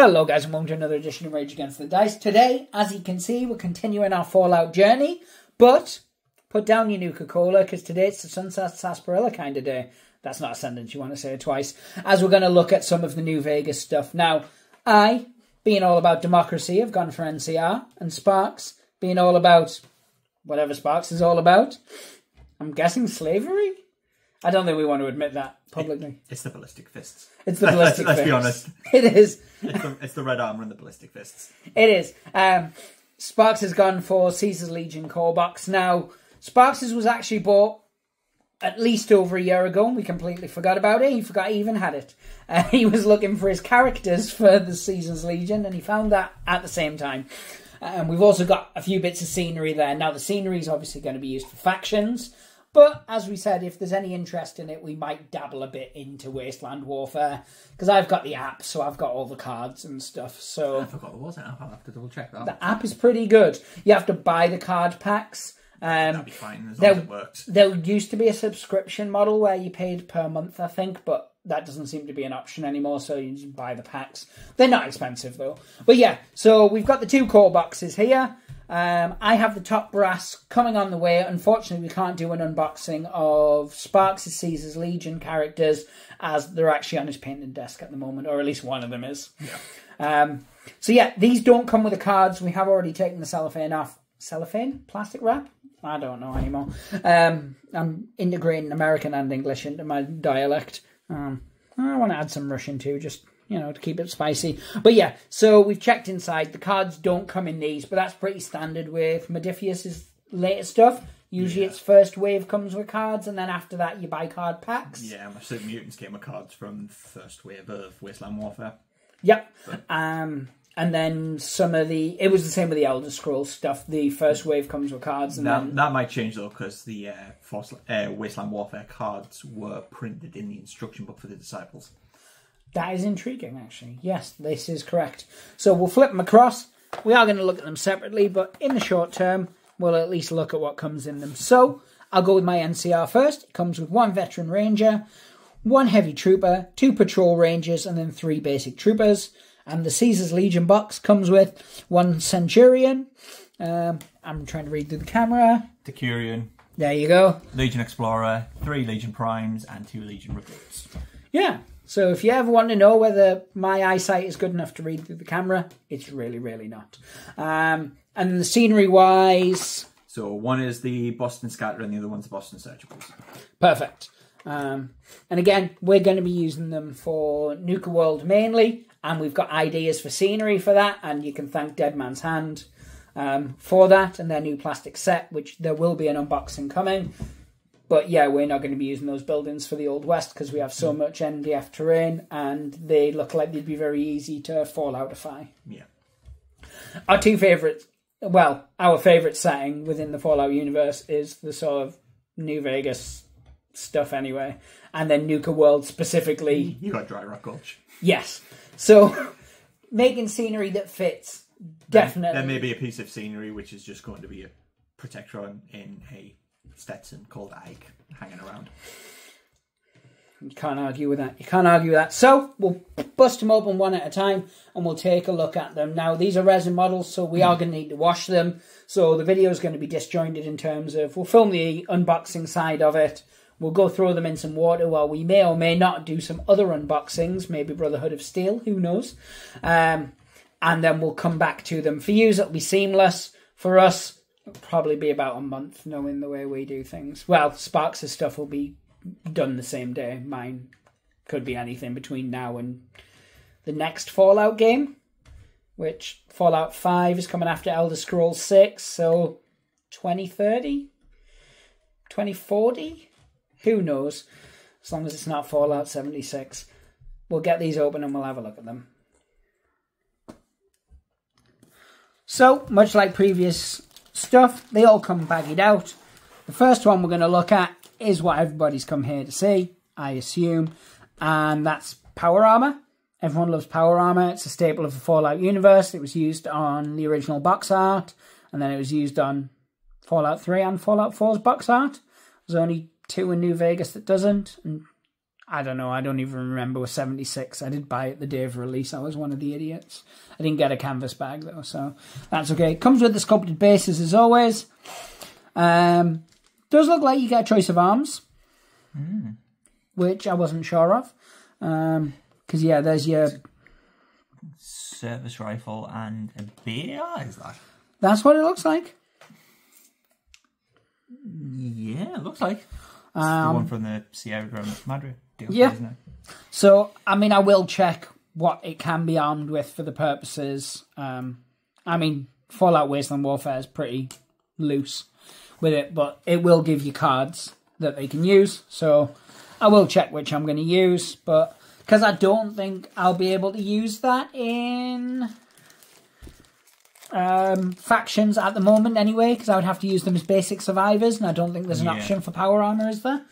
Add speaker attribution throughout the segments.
Speaker 1: Hello guys and welcome to another edition of Rage Against the Dice. Today, as you can see, we're continuing our Fallout journey, but put down your Nuka-Cola because today it's the Sunset Sarsaparilla kind of day. That's not a sentence, you want to say it twice. As we're going to look at some of the New Vegas stuff. Now, I, being all about democracy, have gone for NCR, and Sparks, being all about whatever Sparks is all about. I'm guessing slavery? I don't think we want to admit that publicly.
Speaker 2: It's the ballistic fists.
Speaker 1: It's the ballistic fists.
Speaker 2: Let's be honest.
Speaker 1: It is.
Speaker 2: It's the red armor and the ballistic fists.
Speaker 1: It is. Sparks has gone for Caesar's Legion core box. Now, Sparks's was actually bought at least over a year ago, and we completely forgot about it. He forgot he even had it. He was looking for his characters for the Caesar's Legion, and he found that at the same time. We've also got a few bits of scenery there. Now, the scenery is obviously going to be used for factions. But, as we said, if there's any interest in it, we might dabble a bit into Wasteland Warfare. Because I've got the app, so I've got all the cards and stuff. So
Speaker 2: I forgot there was an app. I'll have to double check that.
Speaker 1: The app is pretty good. You have to buy the card packs.
Speaker 2: That'd be fine, as long as it works.
Speaker 1: There used to be a subscription model where you paid per month, I think. But that doesn't seem to be an option anymore, so you just buy the packs. They're not expensive, though. But yeah, so we've got the two core boxes here. I have the top brass coming on the way. Unfortunately, we can't do an unboxing of Sparks' Caesar's Legion characters as they're actually on his painting desk at the moment, or at least one of them is. Yeah. So yeah, these don't come with the cards. We have already taken the cellophane off. Cellophane? Plastic wrap? I don't know anymore. I'm integrating American and English into my dialect. I want to add some Russian too, just, you know, to keep it spicy. But yeah, so we've checked inside. The cards don't come in these, but that's pretty standard with Modiphius's latest stuff. Usually its first wave comes with cards, and then after that you buy card packs.
Speaker 2: Yeah, I'm assuming Mutants came with cards from the first wave of Wasteland Warfare.
Speaker 1: Yep. And then some of the... It was the same with the Elder Scrolls stuff. The first wave comes with cards. And then...
Speaker 2: That might change, though, because the Wasteland Warfare cards were printed in the instruction book for the Disciples.
Speaker 1: That is intriguing, actually. Yes, this is correct. So we'll flip them across. We are going to look at them separately, but in the short term, we'll at least look at what comes in them. So I'll go with my NCR first. It comes with 1 Veteran Ranger, 1 Heavy Trooper, 2 Patrol Rangers, and then 3 Basic Troopers. And the Caesar's Legion box comes with 1 Centurion. I'm trying to read through the camera.
Speaker 2: Decurion.
Speaker 1: There you go.
Speaker 2: Legion Explorer, 3 Legion Primes, and 2 Legion Recruits.
Speaker 1: Yeah. So if you ever want to know whether my eyesight is good enough to read through the camera, it's really, really not. And the scenery-wise...
Speaker 2: So one is the Boston Scatter and the other one's the Boston Searchables.
Speaker 1: Perfect. And again, we're going to be using them for Nuka World mainly, and we've got ideas for scenery for that, and you can thank Dead Man's Hand for that, and their new plastic set, which there will be an unboxing coming. But yeah, we're not going to be using those buildings for the Old West because we have so much NDF terrain, and they look like they'd be very easy to Falloutify.
Speaker 2: Yeah.
Speaker 1: Our two favourites, well, our favourite setting within the Fallout universe is the sort of New Vegas stuff anyway, and then Nuka World specifically.
Speaker 2: You got Dry Rock Gulch.
Speaker 1: Yes. So making scenery that fits, definitely.
Speaker 2: There may be a piece of scenery which is just going to be a Protectron in a Stetson called Ike hanging around.
Speaker 1: You can't argue with that. You can't argue with that. So we'll bust them open one at a time and we'll take a look at them. Now, these are resin models, so we are going to need to wash them. So the video is going to be disjointed in terms of we'll film the unboxing side of it. We'll go throw them in some water while we may or may not do some other unboxings, maybe Brotherhood of Steel, who knows. And then we'll come back to them. For you, it'll be seamless. For us, it'll probably be about a month, knowing the way we do things. Well, Sparks' stuff will be done the same day. Mine could be anything between now and the next Fallout game, which Fallout 5 is coming after Elder Scrolls 6, so 2030? 2040? Who knows? As long as it's not Fallout 76. We'll get these open and we'll have a look at them. So, much like previous stuff, they all come baggied out. The first one we're going to look at is what everybody's come here to see, I assume, and that's Power Armor. Everyone loves Power Armor. It's a staple of the Fallout universe. It was used on the original box art, and then it was used on Fallout 3 and Fallout 4's box art. There's only 2 in New Vegas that doesn't, and I don't know. I don't even remember. Was 76. I did buy it the day of release. I was one of the idiots. I didn't get a canvas bag though, so that's okay. It comes with the sculpted bases as always. Does look like you get a choice of arms, which I wasn't sure of. Because yeah, there's your
Speaker 2: service rifle and a BAR. Is that?
Speaker 1: That's what it looks like.
Speaker 2: Yeah, it looks like. It's the one from the Sierra Madre deal,
Speaker 1: yeah.
Speaker 2: isn't it?
Speaker 1: So, I mean, I will check what it can be armed with for the purposes. I mean, Fallout Wasteland Warfare is pretty loose with it, but it will give you cards that they can use. So, I will check which I'm going to use, but because I don't think I'll be able to use that in factions at the moment anyway, because I would have to use them as basic survivors, and I don't think there's an option for power armor, is there?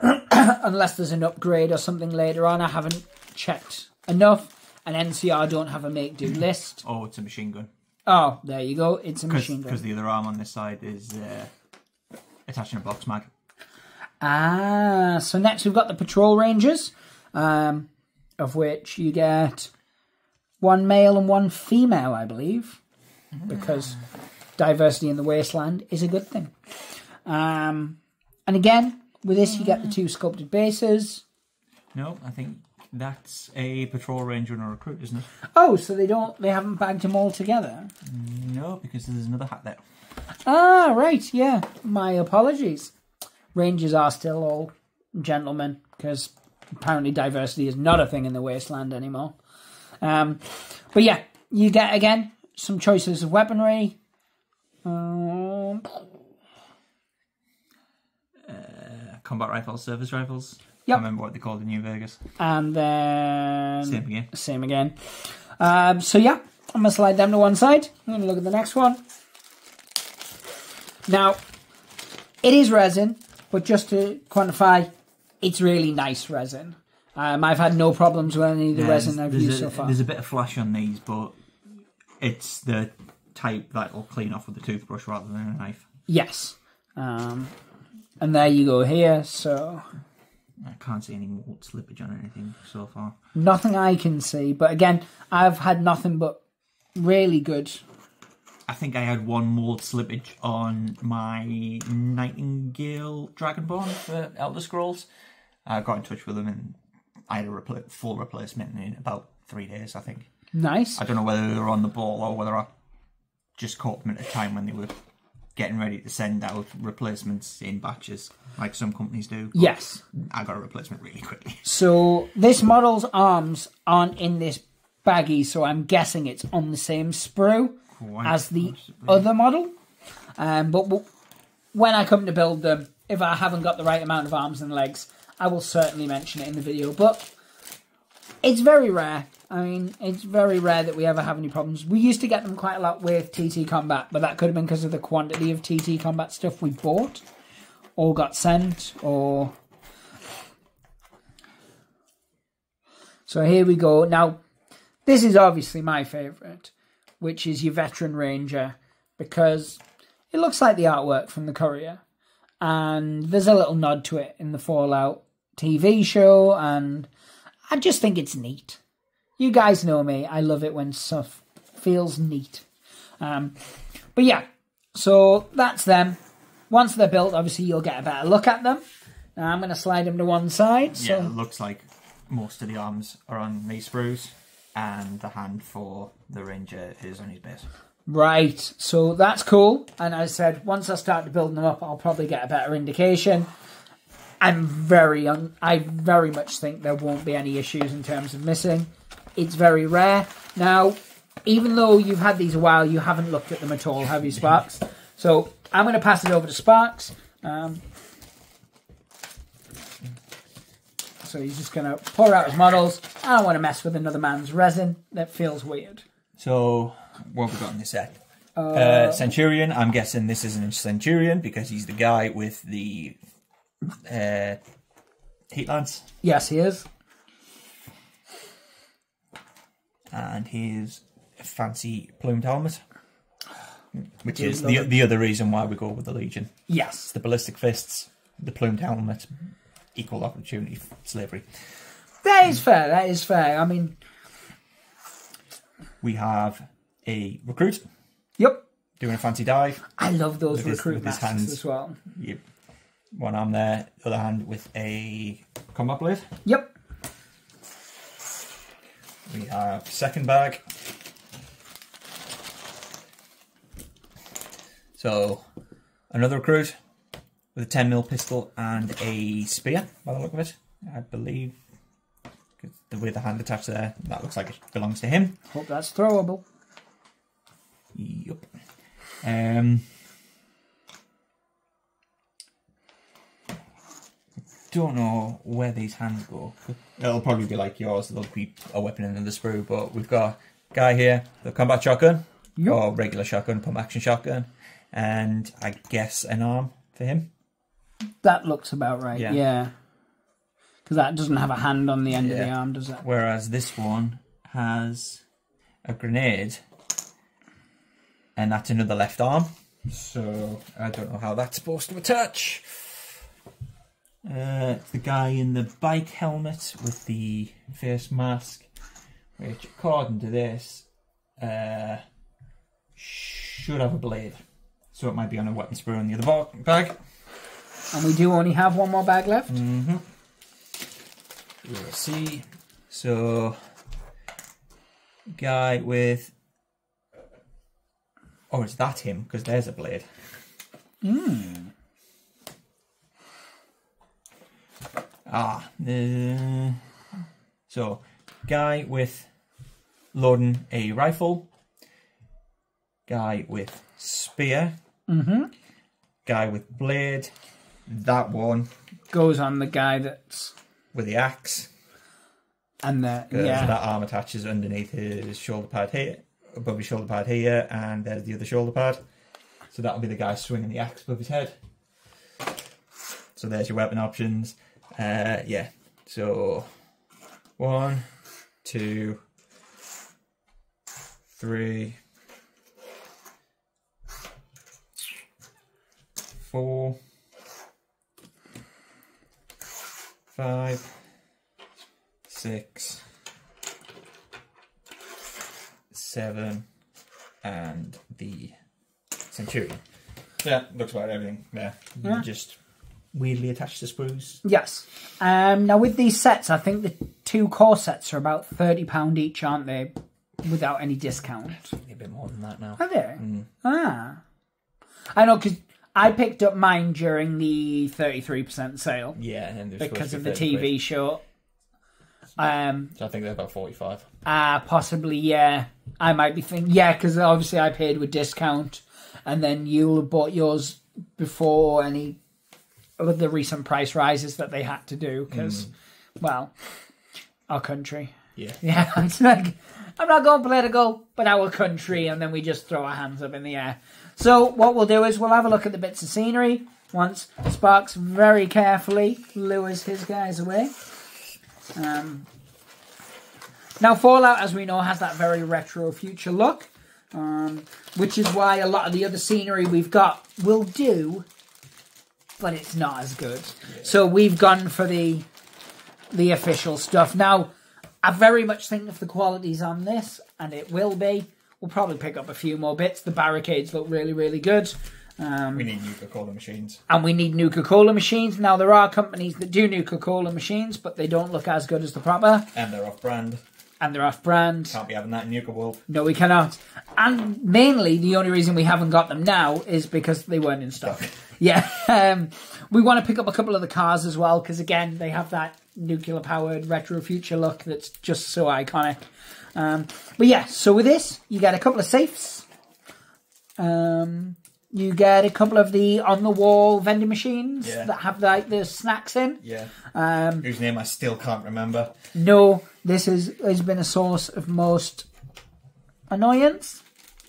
Speaker 1: Unless there's an upgrade or something later on. I haven't checked enough, and NCR don't have a make-do list.
Speaker 2: Oh, it's a machine gun.
Speaker 1: Oh, there you go, it's a machine gun.
Speaker 2: Because the other arm on this side is attaching a box mag.
Speaker 1: Ah, so next we've got the Patrol Rangers, of which you get one male and one female, I believe, because diversity in the Wasteland is a good thing. And again, with this you get the 2 sculpted bases.
Speaker 2: No, I think that's a Patrol Ranger and a Recruit, isn't it?
Speaker 1: Oh, so they haven't bagged them all together?
Speaker 2: No, because there's another hat there.
Speaker 1: Ah, right, yeah. My apologies. Rangers are still all gentlemen, because apparently diversity is not a thing in the Wasteland anymore. But yeah, you get, again, some choices of weaponry.
Speaker 2: Combat rifles, service rifles.
Speaker 1: Yep.
Speaker 2: I remember what they called in New Vegas.
Speaker 1: And then...
Speaker 2: Same
Speaker 1: again. So yeah, I'm going to slide them to one side. I'm going to look at the next one. Now, it is resin, but just to quantify, it's really nice resin. I've had no problems with any of the resin I've used so far.
Speaker 2: There's a bit of flash on these, but it's the type that will clean off with a toothbrush rather than a knife.
Speaker 1: Yes. And there you go here, so...
Speaker 2: I can't see any mold slippage on anything so far.
Speaker 1: Nothing I can see, but again, I've had nothing but really good.
Speaker 2: I think I had one mold slippage on my Nightingale Dragonborn for Elder Scrolls. I got in touch with them and I had a full replacement in about 3 days, I think.
Speaker 1: Nice.
Speaker 2: I don't know whether they were on the ball or whether I just caught them at a time when they were getting ready to send out replacements in batches, like some companies do.
Speaker 1: Yes.
Speaker 2: I got a replacement really quickly.
Speaker 1: So this model's arms aren't in this baggie, so I'm guessing it's on the same sprue as the other model. But when I come to build them, if I haven't got the right amount of arms and legs, I will certainly mention it in the video. But it's very rare. I mean, it's very rare that we ever have any problems. We used to get them quite a lot with TT Combat, but that could have been because of the quantity of TT Combat stuff we bought or got sent, or... So here we go. Now, this is obviously my favourite, which is your Veteran Ranger, because it looks like the artwork from the Courier, and there's a little nod to it in the Fallout TV show, and I just think it's neat. You guys know me. I love it when stuff feels neat. But yeah, so that's them. Once they're built, obviously you'll get a better look at them. Now I'm going to slide them to one side. So.
Speaker 2: Yeah, it looks like most of the arms are on these sprues, and the hand for the Ranger is on his base.
Speaker 1: Right, so that's cool. And as I said, once I start to build them up, I'll probably get a better indication. I very much think there won't be any issues in terms of missing. It's very rare. Now, even though you've had these a while, you haven't looked at them at all, have you, Sparks? So I'm going to pass it over to Sparks. So he's just going to pour out his models. I don't want to mess with another man's resin. That feels weird.
Speaker 2: So, what have we got in this set? Centurion. I'm guessing this isn't a Centurion because he's the guy with the heat lance.
Speaker 1: Yes, he is.
Speaker 2: And his fancy plumed helmet, which is the other reason why we go with the Legion.
Speaker 1: Yes.
Speaker 2: It's the ballistic fists, the plumed helmet, equal opportunity slavery.
Speaker 1: That is fair. That is fair. I mean,
Speaker 2: we have a recruit.
Speaker 1: Yep.
Speaker 2: Doing a fancy dive.
Speaker 1: I love those
Speaker 2: with
Speaker 1: recruit
Speaker 2: his
Speaker 1: masks
Speaker 2: hands.
Speaker 1: as well.
Speaker 2: Yep. One arm there, other hand with a combat blade.
Speaker 1: Yep.
Speaker 2: We have second bag. So, another recruit with a 10mm pistol and a spear, by the look of it, I believe. With the hand attached there, that looks like it belongs to him.
Speaker 1: Hope that's throwable.
Speaker 2: Yup. Don't know where these hands go. It'll probably be like yours. There'll be a weapon in the sprue, but we've got a guy here, the combat shotgun, or regular shotgun, pump action shotgun, and I guess an arm for him.
Speaker 1: That looks about right. Yeah. Because that doesn't have a hand on the end of the arm, does it?
Speaker 2: Whereas this one has a grenade, and that's another left arm. So I don't know how that's supposed to attach. It's the guy in the bike helmet with the face mask, which according to this should have a blade. So it might be on a weapon sprue in the other bag.
Speaker 1: And we do only have one more bag left.
Speaker 2: Mm-hmm. We'll see. So, guy with... Oh, is that him? Because there's a blade. So, guy with loading a rifle. Guy with spear. Guy with blade. That one
Speaker 1: goes on the guy that's...
Speaker 2: with the axe.
Speaker 1: And
Speaker 2: that arm attaches underneath his shoulder pad here, above his shoulder pad here, and there's the other shoulder pad. So that'll be the guy swinging the axe above his head. So there's your weapon options. Yeah. So 1, 2, 3, 4, 5, 6, 7, and the Centurion. Yeah, looks about everything there. Yeah. Just weirdly attached to sprues.
Speaker 1: Yes. Now with these sets, I think the 2 core sets are about £30 each, aren't they? Without any discount.
Speaker 2: A bit more than that now.
Speaker 1: Are they? Ah. I know, because I picked up mine during the 33% sale.
Speaker 2: Yeah, and
Speaker 1: because of the TV show. So
Speaker 2: I think they're about 45.
Speaker 1: Possibly, yeah. I might be thinking, yeah, because obviously I paid with discount, and then you'll have bought yours before any of the recent price rises that they had to do, because, well, our country.
Speaker 2: Yeah.
Speaker 1: Yeah, it's like, I'm not going political, but our country, and then we just throw our hands up in the air. So what we'll do is we'll have a look at the bits of scenery once Sparks very carefully lures his guys away. Now Fallout, as we know, has that very retro future look, which is why a lot of the other scenery we've got will do, but it's not as good. Yeah. So we've gone for the official stuff. Now, I very much think if the quality's on this, and it will be, we'll probably pick up a few more bits. The barricades look really, really good.
Speaker 2: We need Nuka-Cola machines.
Speaker 1: And we need Nuka-Cola machines. Now, there are companies that do Nuka-Cola machines, but they don't look as good as the proper.
Speaker 2: And they're off-brand.
Speaker 1: Can't
Speaker 2: be having that in Nuka World.
Speaker 1: No, we cannot. And mainly, the only reason we haven't got them now is because they weren't in stock. Yeah. We want to pick up a couple of the cars as well, because, again, they have that nuclear-powered retro future look that's just so iconic. But yeah, so with this, you get a couple of safes. You get a couple of the on-the-wall vending machines that have like the snacks in.
Speaker 2: Yeah. Whose name I still can't remember.
Speaker 1: No, this has been a source of most annoyance,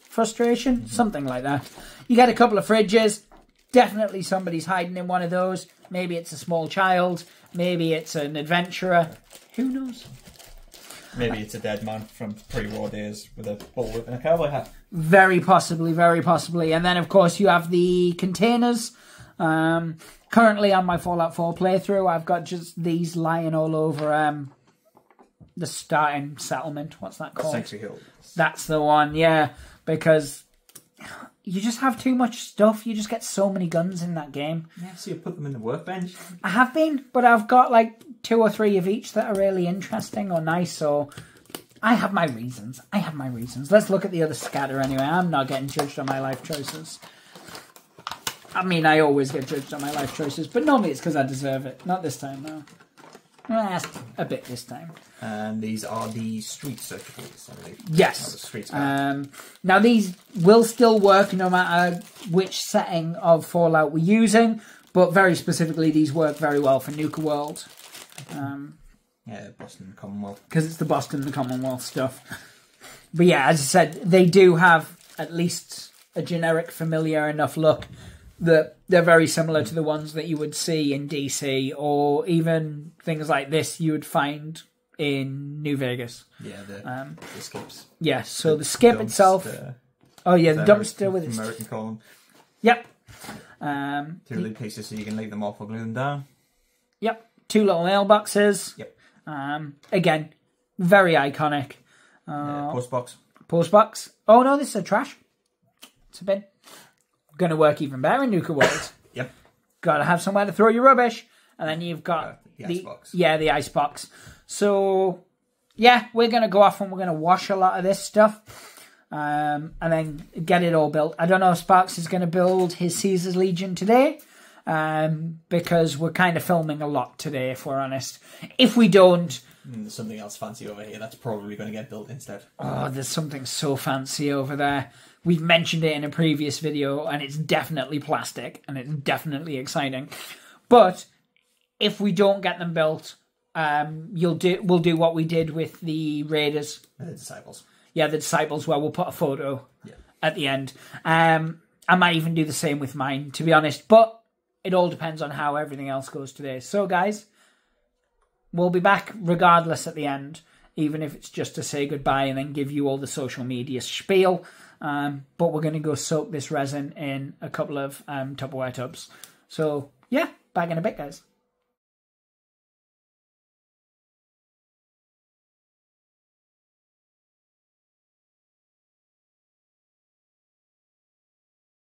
Speaker 1: frustration, something like that. You get a couple of fridges. Definitely somebody's hiding in one of those. Maybe it's a small child. Maybe it's an adventurer. Who knows?
Speaker 2: Maybe it's a dead man from pre-war days with a bullwhip and a cowboy hat.
Speaker 1: Very possibly, very possibly. And then, of course, you have the containers. Currently on my Fallout 4 playthrough, I've got just these lying all over the starting settlement. What's that called?
Speaker 2: Sanctuary Hills.
Speaker 1: That's the one, yeah. Because you just have too much stuff. You just get so many guns in that game.
Speaker 2: Yeah, so you put them in the workbench?
Speaker 1: I have been, but I've got like 2 or 3 of each that are really interesting or nice, so I have my reasons. Let's look at the other scatter anyway. I'm not getting judged on my life choices. I mean, I always get judged on my life choices, but normally it's because I deserve it. Not this time, though. A bit this time.
Speaker 2: And these are the street searchables, I believe.
Speaker 1: Yes.
Speaker 2: The street
Speaker 1: now, these will still work no matter which setting of Fallout we're using, but very specifically, these work very well for Nuka World.
Speaker 2: Yeah, Boston Commonwealth.
Speaker 1: Because it's the Boston, the Commonwealth stuff. But yeah, as I said, they do have at least a generic, familiar enough look that they're very similar to the ones that you would see in DC, or even things like this you would find in New Vegas.
Speaker 2: Yeah, the skips.
Speaker 1: Yeah, so the skip itself. The dumpster with its
Speaker 2: American column.
Speaker 1: Yep.
Speaker 2: 2 little pieces so you can leave them off or glue them down.
Speaker 1: Yep. 2 little mailboxes.
Speaker 2: Yep.
Speaker 1: Again, very iconic.
Speaker 2: Postbox.
Speaker 1: Oh no, this is a trash. It's a bin. Going to work even better in Nuka World.
Speaker 2: Yep.
Speaker 1: Got to have somewhere to throw your rubbish. And then you've got
Speaker 2: the icebox.
Speaker 1: Yeah, the icebox. So, yeah, we're going to go off and we're going to wash a lot of this stuff. And then get it all built. I don't know if Sparks is going to build his Caesar's Legion today. Because we're kind of filming a lot today, if we're honest. If we don't...
Speaker 2: There's something else fancy over here that's probably going to get built instead.
Speaker 1: Oh, there's something so fancy over there. We've mentioned it in a previous video, and it's definitely plastic, and it's definitely exciting. But if we don't get them built, we'll do what we did with the Raiders.
Speaker 2: The Disciples.
Speaker 1: Yeah, the Disciples, where we'll put a photo at the end. I might even do the same with mine, to be honest. But it all depends on how everything else goes today. So, guys, we'll be back regardless at the end, even if it's just to say goodbye and then give you all the social media spiel. But we're going to go soak this resin in a couple of Tupperware tubs. So, yeah, back in a bit, guys.